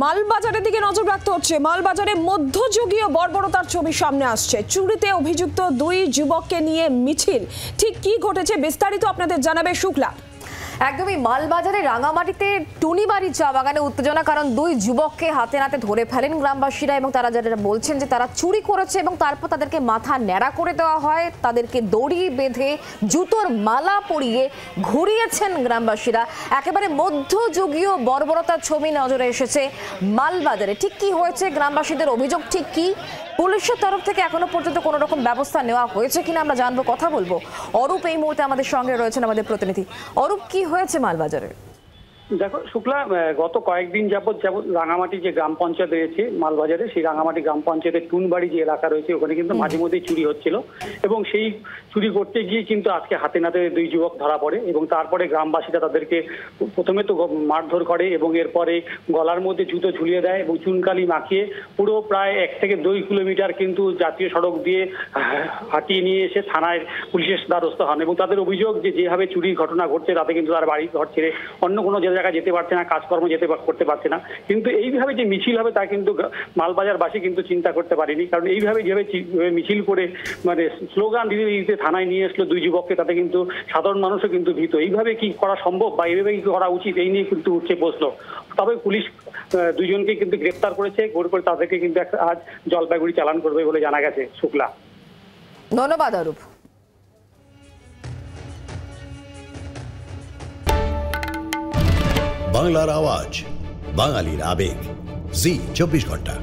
মালবাজারের দিকে নজর রাখতে হচ্ছে। মালবাজারে মধ্যযুগীয় বর্বরতার ছবি সামনে আসছে। চুরিতে অভিযুক্ত দুই যুবককে নিয়ে মিছিল। ঠিক কি ঘটেছে বিস্তারিত আপনাদের জানাবে শুক্লা। একদমই মালবাজারে রাঙামাটিতে টুনিবাড়ি চা বাগানে উত্তেজনা, কারণ দুই যুবককে হাতে নাতে ধরে ফেলেন গ্রামবাসীরা এবং তারা যারা বলছেন যে তারা চুরি করেছে এবং তারপর তাদেরকে মাথা ন্যাড়া করে দেওয়া হয়, তাদেরকে দড়ি বেঁধে জুতোর মালা পরিয়ে ঘুরিয়েছেন গ্রামবাসীরা। একেবারে মধ্যযুগীয় বর্বরতার ছবি নজরে এসেছে মালবাজারে। ঠিক কি হয়েছে, গ্রামবাসীদের অভিযোগ ঠিক কি, পুলিশের তরফ থেকে এখনো পর্যন্ত কোনো রকম ব্যবস্থা নেওয়া হয়েছে কিনা আমরা জানবো, কথা বলবো। অরূপ এই মুহূর্তে আমাদের সঙ্গে রয়েছেন, আমাদের প্রতিনিধি। অরূপ, কি হয়েছে মালবাজারে? দেখো শুক্লা, গত কয়েকদিন যাবৎ রাঙামাটি যে গ্রাম পঞ্চায়েত রয়েছে মালবাজারে, সেই রাঙামাটি গ্রাম পঞ্চায়েতের টুনবাড়ি যে এলাকা রয়েছে ওখানে কিন্তু মাঝে মধ্যেই চুরি হচ্ছিল এবং সেই চুরি করতে গিয়ে কিন্তু আজকে হাতে নাতে দুই যুবক ধরা পড়ে এবং তারপরে গ্রামবাসীরা তাদেরকে প্রথমে তো মারধর করে এবং এরপরে গলার মধ্যে জুতো ঝুলিয়ে দেয় এবং চুনকালি মাখিয়ে পুরো প্রায় 1 থেকে 2 কিলোমিটার কিন্তু জাতীয় সড়ক দিয়ে হাঁটিয়ে নিয়ে এসে থানায় পুলিশের দ্বারস্থ হন এবং তাদের অভিযোগ যে যেভাবে চুরির ঘটনা ঘটছে তাতে কিন্তু তার বাড়ি ঘর ছেড়ে অন্য কোনো জায়গায় যেতে পারছে না, কাজকর্ম করতে পারছে না। কিন্তু এইভাবে যে মিছিল হবে তা কিন্তু মালবাজারবাসী কিন্তু চিন্তা করতে পারেনি, কারণ এইভাবে যেভাবে মিছিল করে মানে স্লোগান দিতে দিতে থানায় নিয়ে আসলো দুই যুবককে, তাতে কিন্তু সাধারণ মানুষও কিন্তু ভীত। এইভাবে কি করা সম্ভব বা এইভাবে কি করা উচিত, এই নিয়ে কিন্তু উঠছে প্রশ্ন। তবে পুলিশ দুইজনকে কিন্তু গ্রেপ্তার করেছে, করে তাদেরকে কিন্তু আজ জলপাইগুড়ি চালান করবে বলে জানা গেছে। শুক্লা, ধন্যবাদ অরূপ। বাংলার আওয়াজ, বাঙালির আবেগ, জি 24 ঘন্টা।